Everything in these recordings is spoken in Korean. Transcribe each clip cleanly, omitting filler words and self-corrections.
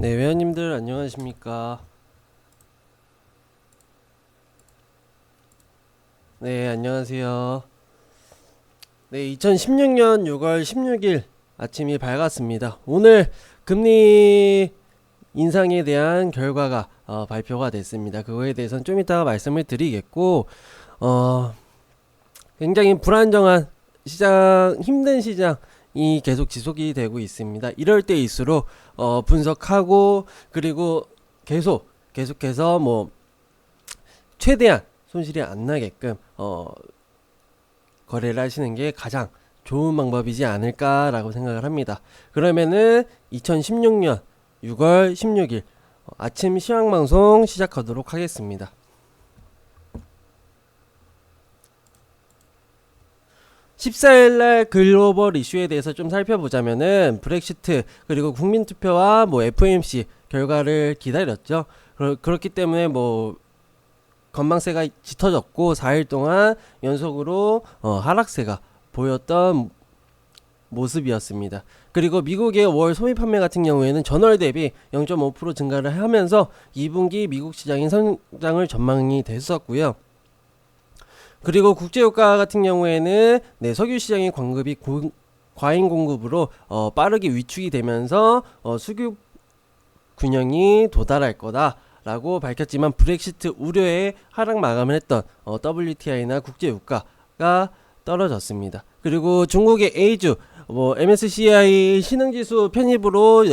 네, 회원님들 안녕하십니까? 네, 안녕하세요. 네, 2016년 6월 16일 아침이 밝았습니다. 오늘 금리 인상에 대한 결과가 발표가 됐습니다. 그거에 대해서는 좀 이따가 말씀을 드리겠고, 어, 굉장히 불안정한 시장, 힘든 시장이 계속 지속이 되고 있습니다. 이럴 때일수록 분석하고, 그리고 계속해서 뭐 최대한 손실이 안 나게끔 거래를 하시는 게 가장 좋은 방법이지 않을까라고 생각을 합니다. 그러면은 2016년 6월 16일 아침 시황방송 시작하도록 하겠습니다. 14일날 글로벌 이슈에 대해서 좀 살펴보자면은 브렉시트 그리고 국민투표와 뭐 FOMC 결과를 기다렸죠. 그렇기 때문에 뭐 건망세가 짙어졌고 4일 동안 연속으로 하락세가 보였던 모습이었습니다. 그리고 미국의 5월 소비 판매 같은 경우에는 전월 대비 0.5% 증가를 하면서 2분기 미국 시장의 성장을 전망이 됐었고요. 그리고 국제유가 같은 경우에는 석유 시장의 공급이 과잉 공급으로 빠르게 위축이 되면서 수급 균형이 도달할 거다 라고 밝혔지만 브렉시트 우려에 하락 마감을 했던 WTI나 국제유가가 떨어졌습니다. 그리고 중국의 A주 MSCI 신흥지수 편입으로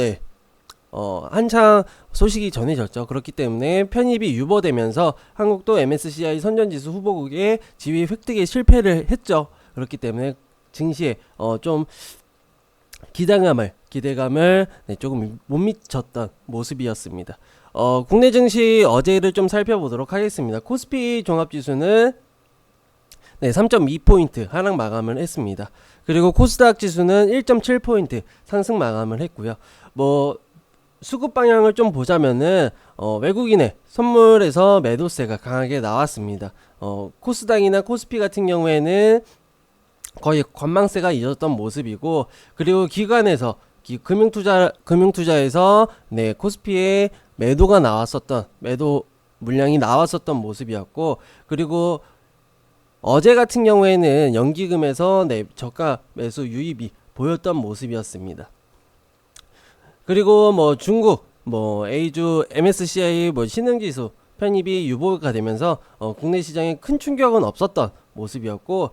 한창 소식이 전해졌죠. 그렇기 때문에 편입이 유보되면서 한국도 MSCI 선전지수 후보국의 지위 획득에 실패를 했죠. 그렇기 때문에 증시에 좀 기대감을 조금 못 미쳤던 모습이었습니다. 국내 증시 어제를 좀 살펴보도록 하겠습니다. 코스피 종합지수는 3.2포인트 하락 마감을 했습니다. 그리고 코스닥 지수는 1.7포인트 상승 마감을 했고요. 수급 방향을 좀 보자면은 외국인의 선물에서 매도세가 강하게 나왔습니다. 코스닥이나 코스피 같은 경우에는 거의 관망세가 이어졌던 모습이고, 그리고 기관에서 금융투자에서 코스피에 매도 물량이 나왔었던 모습이었고, 그리고 어제 같은 경우에는 연기금에서 저가 매수 유입이 보였던 모습이었습니다. 그리고 중국 A주 MSCI 신흥지수 편입이 유보가 되면서 국내 시장에 큰 충격은 없었던 모습이었고,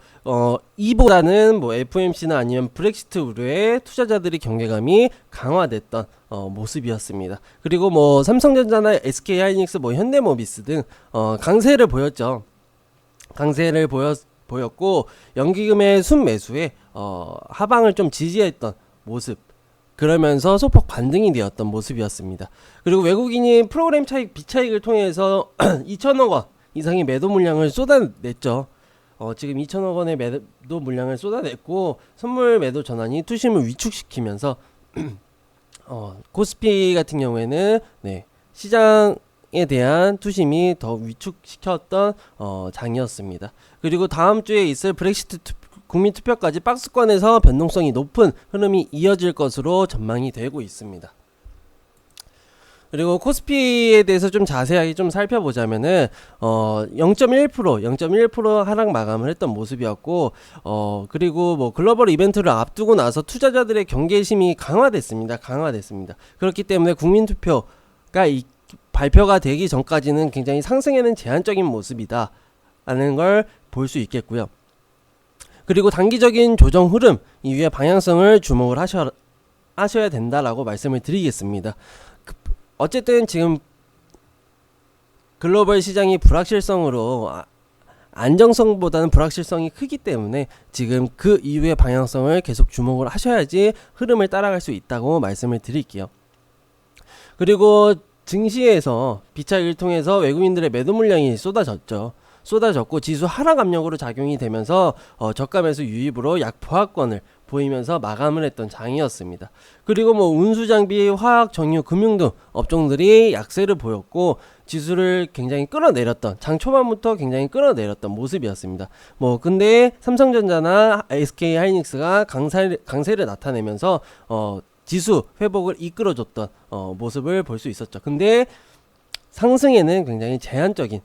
이보다는 FOMC나 아니면 브렉시트 우려에 투자자들이 경계감이 강화됐던 모습이었습니다. 그리고 삼성전자나 SK하이닉스 현대모비스 등 강세를 보였죠. 강세를 보였고, 연기금의 순매수에 하방을 좀 지지했던 모습, 그러면서 소폭 반등이 되었던 모습이었습니다. 그리고 외국인이 프로그램 차익 비차익을 통해서 2천억 원 이상의 매도 물량을 쏟아냈죠. 지금 2천억 원의 매도 물량을 쏟아냈고, 선물 매도 전환이 투심을 위축시키면서 코스피 같은 경우에는 시장에 대한 투심이 더 위축시켰던 장이었습니다. 그리고 다음 주에 있을 브렉시트 국민투표까지 박스권에서 변동성이 높은 흐름이 이어질 것으로 전망이 되고 있습니다. 그리고 코스피에 대해서 좀 자세하게 좀 살펴보자면은 0.1% 하락 마감을 했던 모습이었고, 그리고 글로벌 이벤트를 앞두고 나서 투자자들의 경계심이 강화됐습니다. 그렇기 때문에 국민투표가 발표가 되기 전까지는 굉장히 상승에는 제한적인 모습이다 라는 걸 볼 수 있겠고요. 그리고 단기적인 조정 흐름 이후의 방향성을 주목을 하셔야 된다라고 말씀을 드리겠습니다. 어쨌든 지금 글로벌 시장이 불확실성으로 안정성보다는 불확실성이 크기 때문에 지금 그 이후의 방향성을 계속 주목을 하셔야지 흐름을 따라갈 수 있다고 말씀을 드릴게요. 그리고 증시에서 비차익을 통해서 외국인들의 매도 물량이 쏟아졌고 지수 하락 압력으로 작용이 되면서 저가 매수 유입으로 약보합권을 보이면서 마감을 했던 장이었습니다. 그리고 운수 장비, 화학, 정유, 금융 등 업종들이 약세를 보였고 지수를 굉장히 끌어내렸던, 장 초반부터 굉장히 끌어내렸던 모습이었습니다. 근데 삼성전자나 SK하이닉스가 강세를 나타내면서 지수 회복을 이끌어줬던 모습을 볼 수 있었죠. 근데 상승에는 굉장히 제한적인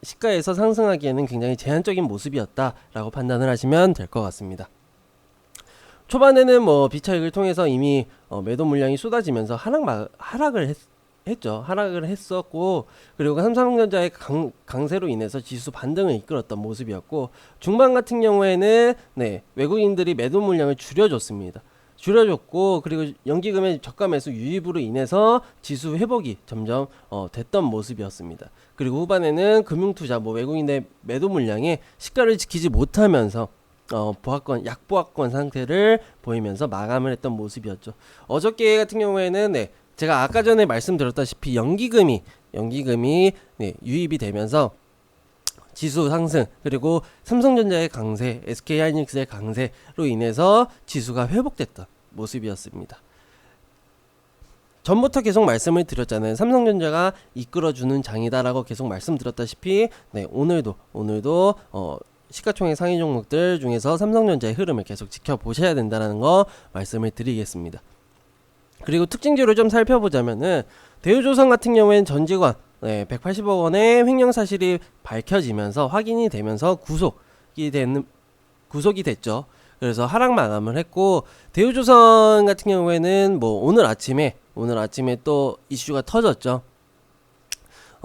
시가에서 상승하기에는 굉장히 제한적인 모습이었다라고 판단을 하시면 될 것 같습니다. 초반에는 뭐 비차익을 통해서 이미 매도 물량이 쏟아지면서 하락을 했죠. 하락을 했었고, 그리고 삼성전자의 강세로 인해서 지수 반등을 이끌었던 모습이었고, 중반 같은 경우에는 외국인들이 매도 물량을 줄여줬고, 그리고 연기금의 저가 매수 유입으로 인해서 지수 회복이 점점 됐던 모습이었습니다. 그리고 후반에는 금융투자 외국인의 매도 물량이 시가를 지키지 못하면서 약보합권 상태를 보이면서 마감을 했던 모습이었죠. 어저께 같은 경우에는 제가 아까 전에 말씀드렸다시피 연기금이 유입이 되면서 지수 상승, 그리고 삼성전자의 강세, SK하이닉스의 강세로 인해서 지수가 회복됐던 모습이었습니다. 전부터 계속 말씀을 드렸잖아요. 삼성전자가 이끌어주는 장이다라고 계속 말씀드렸다시피 오늘도 시가총액 상위 종목들 중에서 삼성전자의 흐름을 계속 지켜보셔야 된다는 거 말씀을 드리겠습니다. 그리고 특징주를 좀 살펴보자면은 대우조선 같은 경우에는 전직원 180억 원의 횡령 사실이 밝혀지면서 확인이 되면서 구속이 됐죠. 그래서 하락 마감을 했고, 대우조선 같은 경우에는 오늘 아침에 또 이슈가 터졌죠.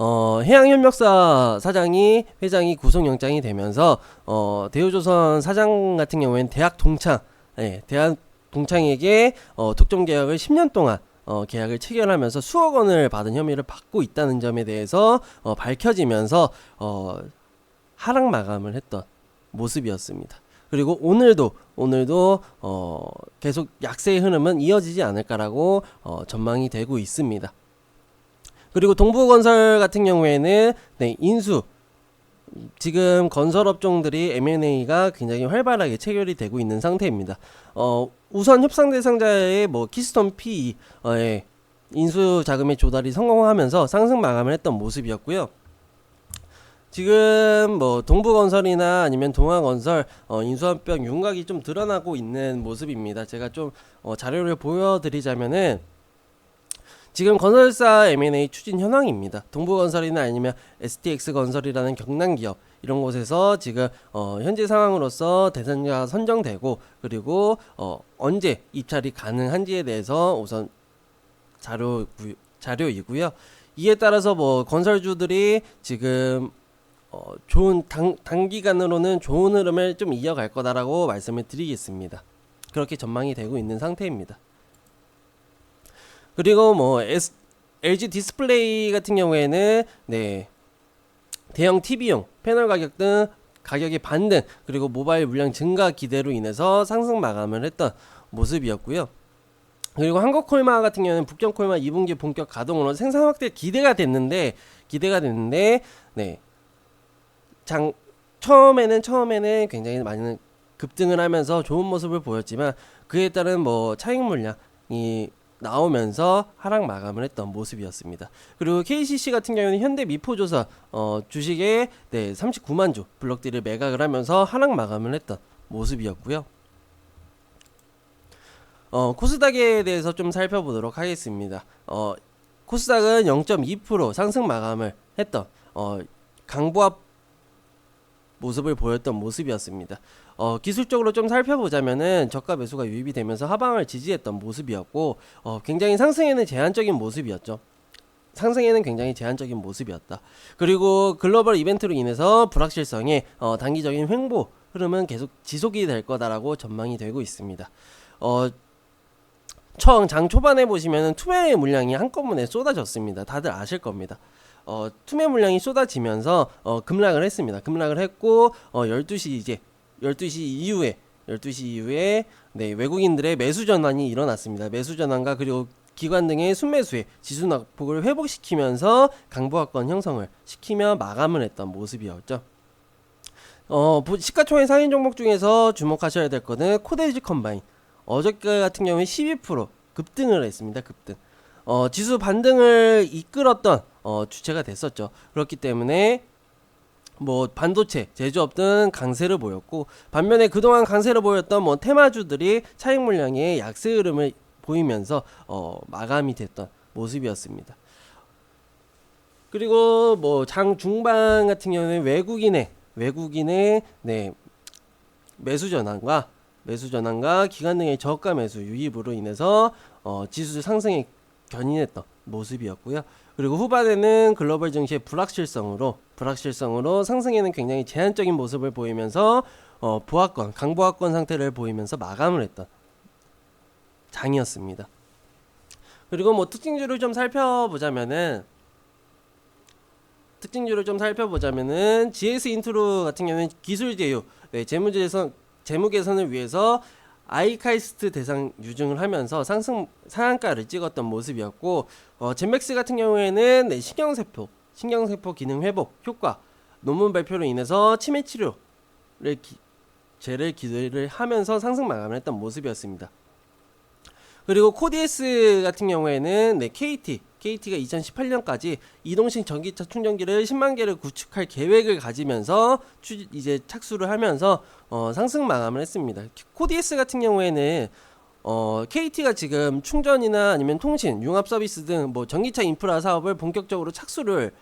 해양협력사 회장이 구속영장이 되면서 대우조선 사장 같은 경우에는 대학 동창에게 독점 계약을 10년 동안 계약을 체결하면서 수억 원을 받은 혐의를 받고 있다는 점에 대해서 밝혀지면서 하락 마감을 했던 모습이었습니다. 그리고 오늘도 계속 약세의 흐름은 이어지지 않을까라고 전망이 되고 있습니다. 그리고 동부건설 같은 경우에는 인수, 지금 건설업종들이 M&A가 굉장히 활발하게 체결이 되고 있는 상태입니다. 우선 협상 대상자의 키스톤 PE 인수 자금의 조달이 성공하면서 상승 마감을 했던 모습이었고요. 지금 동부건설이나 아니면 동아건설 인수합병 윤곽이 좀 드러나고 있는 모습입니다. 제가 좀 자료를 보여드리자면은 지금 건설사 M&A 추진 현황입니다. 동부건설이나 아니면 STX건설이라는 경남기업 이런 곳에서 지금 현재 상황으로서 대상자가 선정되고, 그리고 언제 입찰이 가능한지에 대해서 우선 자료이고요. 이에 따라서 건설주들이 지금 좋은 단기간으로는 좋은 흐름을 좀 이어갈 거다라고 말씀을 드리겠습니다. 그렇게 전망이 되고 있는 상태입니다. 그리고 LG 디스플레이 같은 경우에는 대형 TV용 패널 가격 등 가격의 반등, 그리고 모바일 물량 증가 기대로 인해서 상승 마감을 했던 모습이었고요. 그리고 한국콜마 같은 경우는 북경콜마 2분기 본격 가동으로 생산 확대 기대가 됐는데 처음에는 굉장히 많은 급등을 하면서 좋은 모습을 보였지만, 그에 따른 차익 물량이 나오면서 하락 마감을 했던 모습이었습니다. 그리고 KCC 같은 경우는 현대 미포조선 주식에 39만 주 블록들을 매각을 하면서 하락 마감을 했던 모습이었고요. 코스닥에 대해서 좀 살펴보도록 하겠습니다. 코스닥은 0.2% 상승 마감을 했던 강보합 모습을 보였던 모습이었습니다. 기술적으로 좀 살펴보자면은 저가 매수가 유입이 되면서 하방을 지지했던 모습이었고, 굉장히 상승에는 제한적인 모습이었죠. 그리고 글로벌 이벤트로 인해서 불확실성의 단기적인 횡보 흐름은 계속 지속이 될 거다라고 전망이 되고 있습니다. 장 초반에 보시면은 투매 물량이 한꺼번에 쏟아졌습니다. 다들 아실 겁니다. 투매 물량이 쏟아지면서 급락을 했습니다. 급락을 했고 12시 이후에 외국인들의 매수 전환이 일어났습니다. 매수 전환과 그리고 기관 등의 순매수에 지수 낙폭을 회복시키면서 강보합권 형성을 시키며 마감을 했던 모습이었죠. 시가총액 상위 종목 중에서 주목하셔야 될 거는 코데지 컴바인. 어저께 같은 경우에 12% 급등을 했습니다. 지수 반등을 이끌었던 주체가 됐었죠. 그렇기 때문에 뭐 반도체 제조업 등 강세를 보였고, 반면에 그동안 강세를 보였던 뭐 테마주들이 차익 물량의 약세 흐름을 보이면서 마감이 됐던 모습이었습니다. 그리고 뭐 장 중반 같은 경우는 외국인의 네, 매수 전환과 기관 등의 저가 매수 유입으로 인해서 지수 상승에 견인했던 모습이었고요. 그리고 후반에는 글로벌 증시의 불확실성으로 상승에는 굉장히 제한적인 모습을 보이면서 강보합권 상태를 보이면서 마감을 했던 장이었습니다. 그리고 뭐 특징주를 좀 살펴보자면은 GS 인트로 같은 경우는 기술 제휴, 네, 재무 개선을 위해서 아이카이스트 대상 유증을 하면서 상한가를 찍었던 모습이었고, 젠맥스 같은 경우에는 네, 신경세포 기능 회복 효과 논문 발표로 인해서 치매 치료를 기대를 하면서 상승 마감을 했던 모습이었습니다. 그리고 코디에스 같은 경우에는 네, KT가 2018년까지 이동식 전기차 충전기를 10만 개를 구축할 계획을 가지면서 이제 착수를 하면서 상승 마감을 했습니다. 코디에스 같은 경우에는 KT가 지금 충전이나 아니면 통신, 융합 서비스 등 뭐 전기차 인프라 사업을 본격적으로 착수를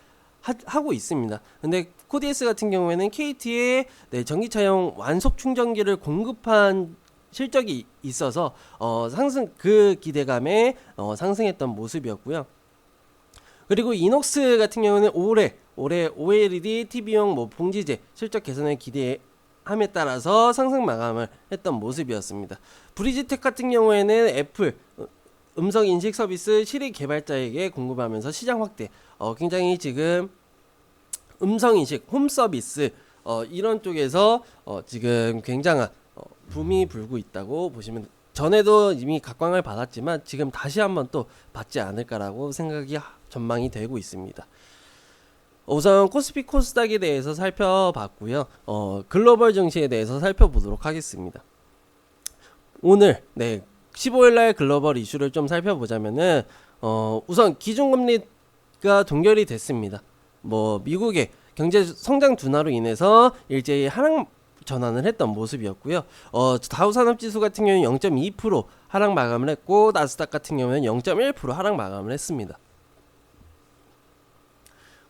하고 있습니다. 근데 코디에스 같은 경우에는 KT의 네, 전기차용 완속 충전기를 공급한 실적이 있어서 그 기대감에 상승했던 모습이었고요. 그리고 이녹스 같은 경우는 올해 OLED TV용 뭐 봉지재 실적 개선을 기대함에 따라서 상승 마감을 했던 모습이었습니다. 브리지텍 같은 경우에는 애플 음성 인식 서비스 실익 개발자에게 공급하면서 시장 확대, 굉장히 지금 음성 인식 홈 서비스 이런 쪽에서 지금 굉장한 붐이 불고 있다고 보시면, 전에도 이미 각광을 받았지만 지금 다시 한번 또 받지 않을까라고 전망이 되고 있습니다. 우선 코스피 코스닥에 대해서 살펴봤고요. 글로벌 증시에 대해서 살펴보도록 하겠습니다. 오늘 15일날 글로벌 이슈를 좀 살펴보자면은 우선 기준금리가 동결이 됐습니다. 뭐 미국의 경제 성장 둔화로 인해서 일제히 하락 전환을 했던 모습이었고요. 다우산업지수 같은 경우는 0.2% 하락 마감을 했고, 나스닥 같은 경우는 0.1% 하락 마감을 했습니다.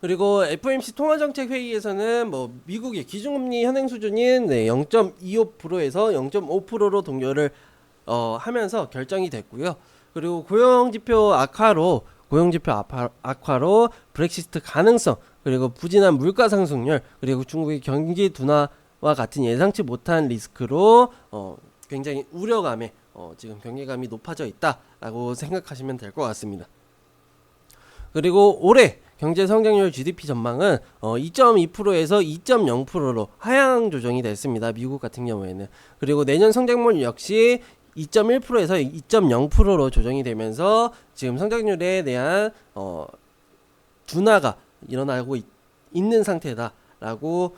그리고 FOMC 통화정책회의에서는 뭐 미국의 기준금리 현행 수준인 0.25%에서 0.5%로 동결을 하면서 결정이 됐고요. 그리고 고용지표 악화로 브렉시트 가능성, 그리고 부진한 물가 상승률, 그리고 중국의 경기 둔화와 같은 예상치 못한 리스크로 굉장히 우려감에 지금 경계감이 높아져 있다라고 생각하시면 될 것 같습니다. 그리고 올해 경제 성장률 GDP 전망은 2.2%에서 2.0%로 하향 조정이 됐습니다. 미국 같은 경우에는. 그리고 내년 성장률 역시 2.1%에서 2.0%로 조정이 되면서 지금 성장률에 대한 둔화가 일어나고 있는 상태다라고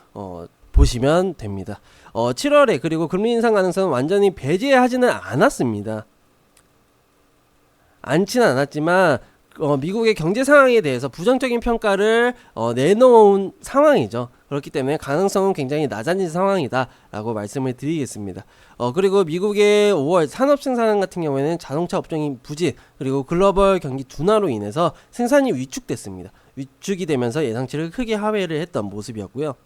보시면 됩니다. 7월에 그리고 금리 인상 가능성은 완전히 배제하지는 않았습니다. 않지는 않았지만 미국의 경제 상황에 대해서 부정적인 평가를 내놓은 상황이죠. 그렇기 때문에 가능성은 굉장히 낮아진 상황이다 라고 말씀을 드리겠습니다. 그리고 미국의 5월 산업 생산 같은 경우에는 자동차 업종인 부진, 그리고 글로벌 경기 둔화로 인해서 생산이 위축이 되면서 예상치를 크게 하회를 했던 모습이었고요.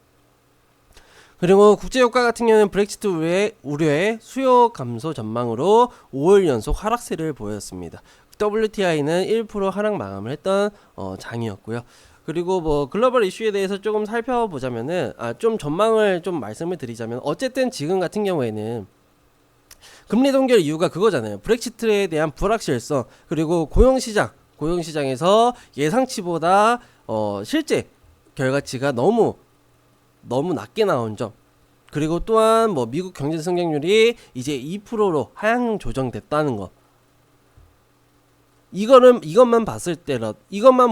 그리고 국제유가 같은 경우는 브렉시트 우려의 수요 감소 전망으로 5월 연속 하락세를 보였습니다. WTI는 1% 하락 마감을 했던 장이었고요. 그리고 뭐 글로벌 이슈에 대해서 조금 살펴보자면은 좀 전망을 좀 말씀을 드리자면, 어쨌든 지금 같은 경우에는 금리 동결 이유가 그거잖아요. 브렉시트에 대한 불확실성, 그리고 고용시장에서 예상치보다 실제 결과치가 너무 낮게 나온 점, 그리고 또한 뭐 미국 경제 성장률이 이제 2%로 하향 조정됐다는 것, 이것만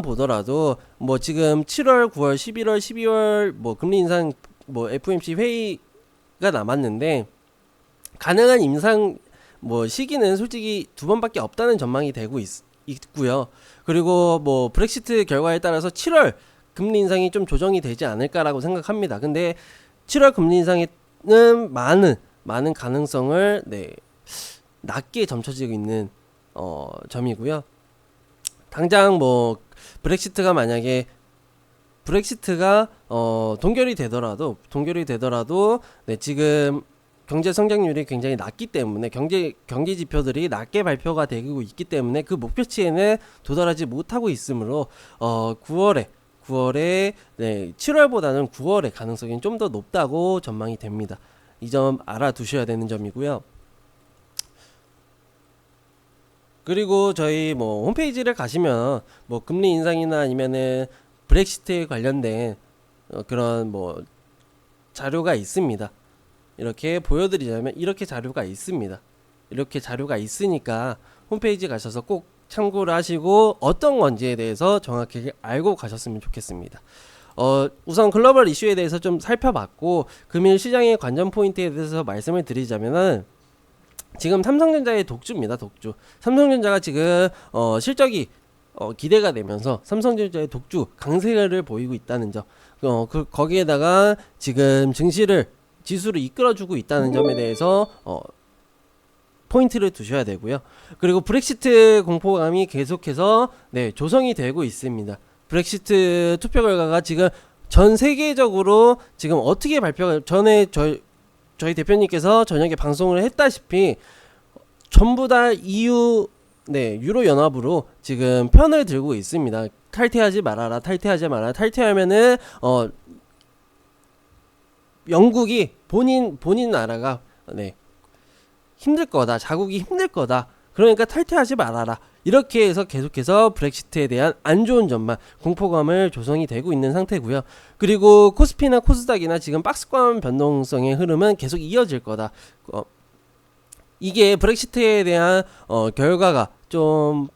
보더라도 뭐 지금 7월, 9월, 11월, 12월 뭐 금리 인상 뭐 FOMC 회의가 남았는데, 가능한 인상 뭐 시기는 솔직히 2번밖에 없다는 전망이 되고 있고요. 그리고 뭐 브렉시트 결과에 따라서 7월 금리 인상이 좀 조정이 되지 않을까라고 생각합니다. 근데 7월 금리 인상에는 많은 가능성을 낮게 점쳐지고 있는 점이고요. 당장 뭐 브렉시트가 동결이 되더라도 지금 경제 성장률이 굉장히 낮기 때문에 경제 지표들이 낮게 발표가 되고 있기 때문에 그 목표치에는 도달하지 못하고 있으므로 9월에 7월보다는 9월의 가능성이 좀 더 높다고 전망이 됩니다. 이 점 알아두셔야 되는 점이고요. 그리고 저희 뭐 홈페이지를 가시면 뭐 금리 인상이나 아니면은 브렉시트에 관련된 그런 뭐 자료가 있습니다. 이렇게 보여드리자면 이렇게 자료가 있습니다. 이렇게 자료가 있으니까 홈페이지 가셔서 꼭 참고를 하시고 어떤 건지에 대해서 정확하게 알고 가셨으면 좋겠습니다. 우선 글로벌 이슈에 대해서 좀 살펴봤고 금일 시장의 관전 포인트에 대해서 말씀을 드리자면은 지금 삼성전자의 독주입니다. 독주. 삼성전자가 지금 실적이 기대가 되면서 삼성전자의 독주 강세를 보이고 있다는 점, 거기에다가 지금 지수를 이끌어주고 있다는 점에 대해서 포인트를 두셔야 되고요. 그리고 브렉시트 공포감이 계속해서 조성이 되고 있습니다. 브렉시트 투표 결과가 지금 전 세계적으로 지금 어떻게 발표가 전에 저희 대표님께서 저녁에 방송을 했다시피 전부 다 EU 유로 연합으로 지금 편을 들고 있습니다. 탈퇴하지 말아라. 탈퇴하면은 영국이 본인 나라가 힘들 거다. 자국이 힘들 거다. 그러니까 탈퇴하지 말아라. 이렇게 해서 계속해서 브렉시트에 대한 안 좋은 점만 공포감을 조성이 되고 있는 상태고요. 그리고 코스피나 코스닥이나 지금 박스권 변동성의 흐름은 계속 이어질 거다. 이게 브렉시트에 대한 결과가 좀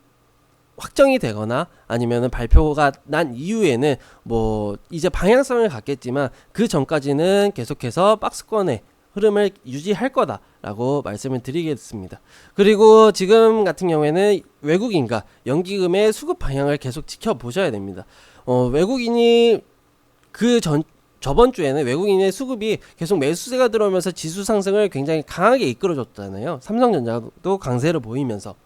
확정이 되거나 아니면은 발표가 난 이후에는 뭐 이제 방향성을 갖겠지만 그 전까지는 계속해서 박스권의 흐름을 유지할 거다라고 말씀을 드리겠습니다. 그리고 지금 같은 경우에는 외국인과 연기금의 수급 방향을 계속 지켜보셔야 됩니다. 외국인이 저번 주에는 외국인의 수급이 계속 매수세가 들어오면서 지수 상승을 굉장히 강하게 이끌어줬잖아요. 삼성전자도 강세를 보이면서.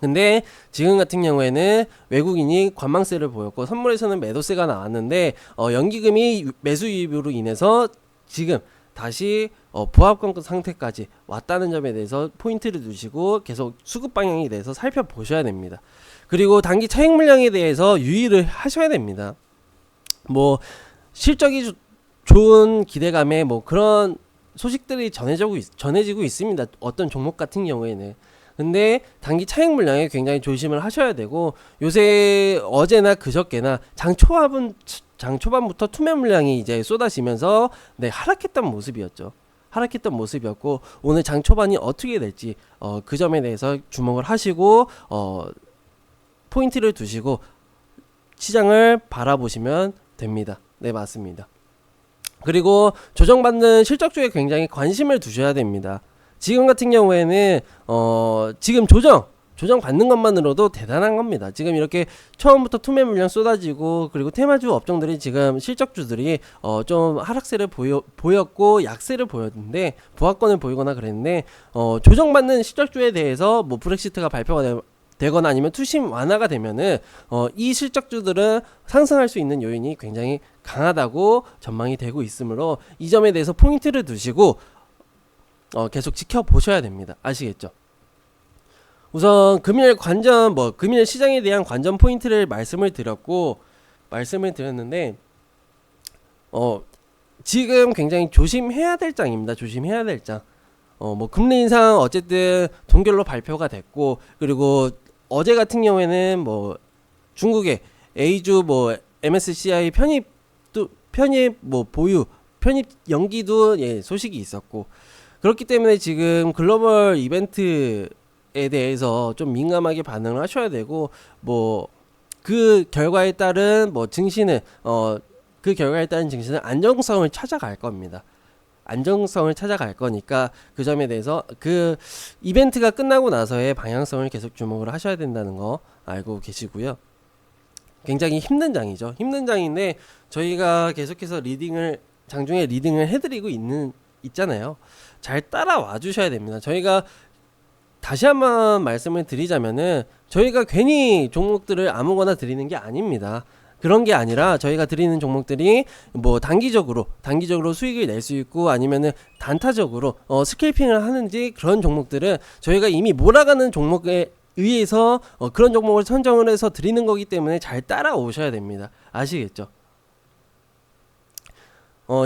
근데 지금 같은 경우에는 외국인이 관망세를 보였고 선물에서는 매도세가 나왔는데 연기금이 매수 유입으로 인해서 지금 다시 보합권 상태까지 왔다는 점에 대해서 포인트를 두시고 계속 수급 방향에 대해서 살펴보셔야 됩니다. 그리고 단기 차익 물량에 대해서 유의를 하셔야 됩니다. 뭐 실적이 좋은 기대감에 뭐 그런 소식들이 전해지고 있습니다. 어떤 종목 같은 경우에는. 근데 단기 차익 물량에 굉장히 조심을 하셔야 되고 요새 어제나 그저께나 장 초반부터 투매 물량이 이제 쏟아지면서 하락했던 모습이었고 오늘 장 초반이 어떻게 될지 그 점에 대해서 주목을 하시고 포인트를 두시고 시장을 바라보시면 됩니다. 네, 맞습니다. 그리고 조정받는 실적주에 굉장히 관심을 두셔야 됩니다. 지금 같은 경우에는 지금 조정 받는 것만으로도 대단한 겁니다. 지금 이렇게 처음부터 투매 물량 쏟아지고 그리고 테마주 업종들이 지금 실적주들이 좀 하락세를 보였고 약세를 보였는데 보합권을 보이거나 그랬는데 조정받는 실적주에 대해서 뭐 브렉시트가 발표가 되거나 아니면 투심 완화가 되면은 이 실적주들은 상승할 수 있는 요인이 굉장히 강하다고 전망이 되고 있으므로 이 점에 대해서 포인트를 두시고 계속 지켜보셔야 됩니다. 아시겠죠? 우선 금일 시장에 대한 관전 포인트를 말씀을 드렸는데 지금 굉장히 조심해야 될 장입니다. 조심해야 될 장. 뭐 금리 인상 어쨌든 동결로 발표가 됐고 그리고 어제 같은 경우에는 뭐 중국의 A주 뭐 MSCI 편입 뭐 보유 편입 연기도 소식이 있었고 그렇기 때문에 지금 글로벌 이벤트에 대해서 좀 민감하게 반응을 하셔야 되고 뭐 그 결과에 따른 뭐 증시는 안정성을 찾아갈 겁니다. 안정성을 찾아갈 거니까 그 점에 대해서 그 이벤트가 끝나고 나서의 방향성을 계속 주목을 하셔야 된다는 거 알고 계시고요. 굉장히 힘든 장이죠. 힘든 장인데 저희가 계속해서 장중에 리딩을 해드리고 있잖아요. 잘 따라와 주셔야 됩니다. 저희가 다시 한번 말씀을 드리자면은 저희가 괜히 종목들을 아무거나 드리는 게 아닙니다. 그런 게 아니라 저희가 드리는 종목들이 뭐 단기적으로 수익을 낼 수 있고 아니면은 단타적으로 스캘핑을 하는지 그런 종목들은 저희가 이미 몰아가는 종목에 의해서 그런 종목을 선정을 해서 드리는 거기 때문에 잘 따라오셔야 됩니다. 아시겠죠?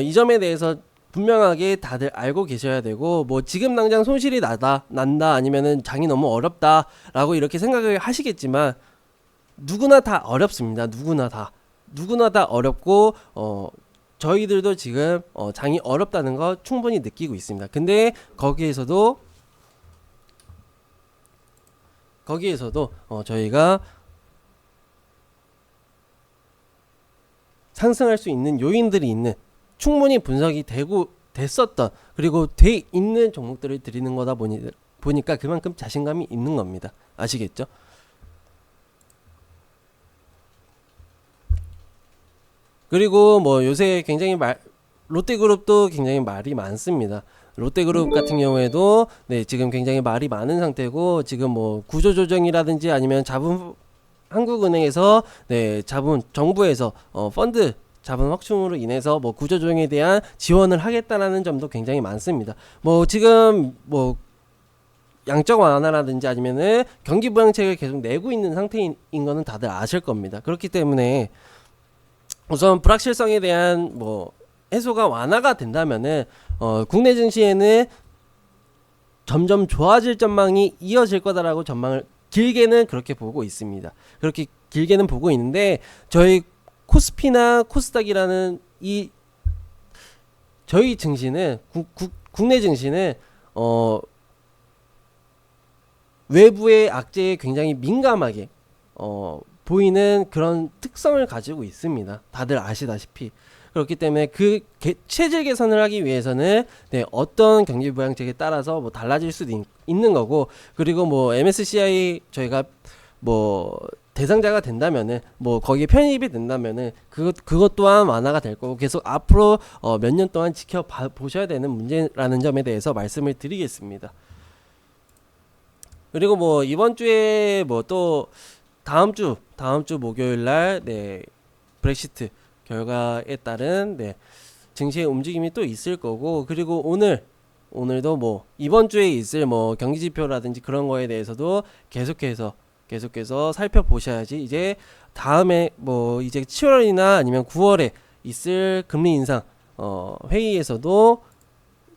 이 점에 대해서 분명하게 다들 알고 계셔야 되고, 뭐 지금 당장 손실이 난다 아니면은 장이 너무 어렵다 라고 이렇게 생각을 하시겠지만 누구나 다 어렵습니다. 누구나 다 어렵고 저희들도 지금 장이 어렵다는 거 충분히 느끼고 있습니다. 근데 거기에서도 저희가 상승할 수 있는 요인들이 있는, 충분히 분석이 됐었던, 그리고 돼 있는 종목들을 드리는 거다 보니까 그만큼 자신감이 있는 겁니다. 아시겠죠? 그리고 뭐 요새 굉장히 롯데그룹도 굉장히 말이 많습니다. 롯데그룹 같은 경우에도 지금 굉장히 말이 많은 상태고, 지금 뭐 구조조정이라든지 아니면 한국은행에서 정부에서 펀드 자본 확충으로 인해서 뭐 구조조정에 대한 지원을 하겠다라는 점도 굉장히 많습니다. 뭐 지금 뭐 양적 완화라든지 아니면은 경기 부양책을 계속 내고 있는 상태인 거는 다들 아실 겁니다. 그렇기 때문에 우선 불확실성에 대한 뭐 해소가 완화가 된다면은 국내 증시에는 점점 좋아질 전망이 이어질 거다라고 전망을 길게는 그렇게 보고 있습니다. 그렇게 길게는 보고 있는데, 저희 코스피나 코스닥이라는 저희 증시는 국내 증시는 외부의 악재에 굉장히 민감하게 보이는 그런 특성을 가지고 있습니다. 다들 아시다시피. 그렇기 때문에 그 체질 개선을 하기 위해서는 어떤 경기 부양책에 따라서 뭐 달라질 수도 있는 거고, 그리고 뭐 MSCI 저희가 뭐 대상자가 된다면은 뭐 거기에 편입이 된다면은 그것 또한 완화가 될 거고, 계속 앞으로 몇 년 동안 지켜보셔야 되는 문제라는 점에 대해서 말씀을 드리겠습니다. 그리고 뭐 이번 주에 뭐 또 다음 주 목요일 날 브렉시트 결과에 따른 증시의 움직임이 또 있을 거고, 그리고 오늘도 뭐 이번 주에 있을 뭐 경기 지표라든지 그런 거에 대해서도 계속해서 살펴보셔야지, 이제 다음에 뭐 이제 7월이나 아니면 9월에 있을 금리 인상 회의에서도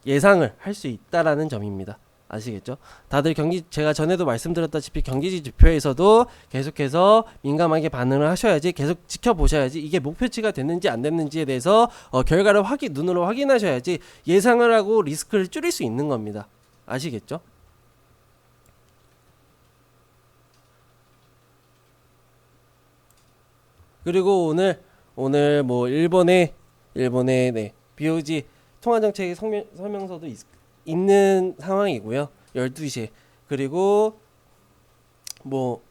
예상을 할 수 있다라는 점입니다. 아시겠죠? 다들 제가 전에도 말씀드렸다시피 경기 지표에서도 계속해서 민감하게 반응을 하셔야지, 계속 지켜보셔야지, 이게 목표치가 됐는지 안 됐는지에 대해서 결과를 눈으로 확인하셔야지 예상을 하고 리스크를 줄일 수 있는 겁니다. 아시겠죠? 그리고 오늘 뭐 일본의 BOJ 통화정책 설명서도 있는 상황이고요. 12시에. 그리고 뭐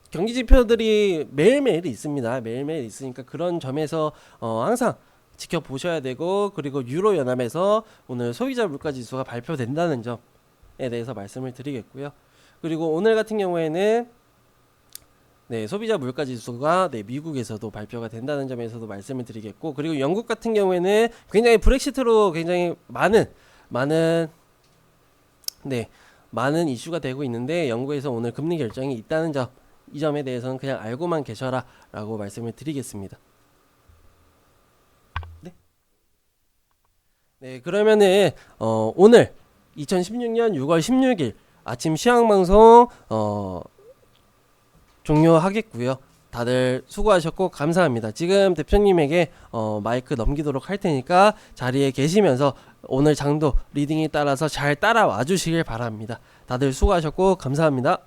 경기 지표들이 매일매일 있습니다. 매일매일 있으니까 그런 점에서 항상 지켜보셔야 되고, 그리고 유로 연합에서 오늘 소비자 물가 지수가 발표된다는 점에 대해서 말씀을 드리겠고요. 그리고 오늘 같은 경우에는 소비자 물가 지수가 미국에서도 발표가 된다는 점에서도 말씀을 드리겠고, 그리고 영국 같은 경우에는 굉장히 브렉시트로 굉장히 많은 이슈가 되고 있는데, 영국에서 오늘 금리 결정이 있다는 점, 이 점에 대해서는 그냥 알고만 계셔라 라고 말씀을 드리겠습니다. 그러면은 오늘 2016년 6월 16일 아침 시황방송 종료하겠고요. 다들 수고하셨고 감사합니다. 지금 대표님에게 마이크 넘기도록 할 테니까 자리에 계시면서 오늘 장도 리딩에 따라서 잘 따라와 주시길 바랍니다. 다들 수고하셨고 감사합니다.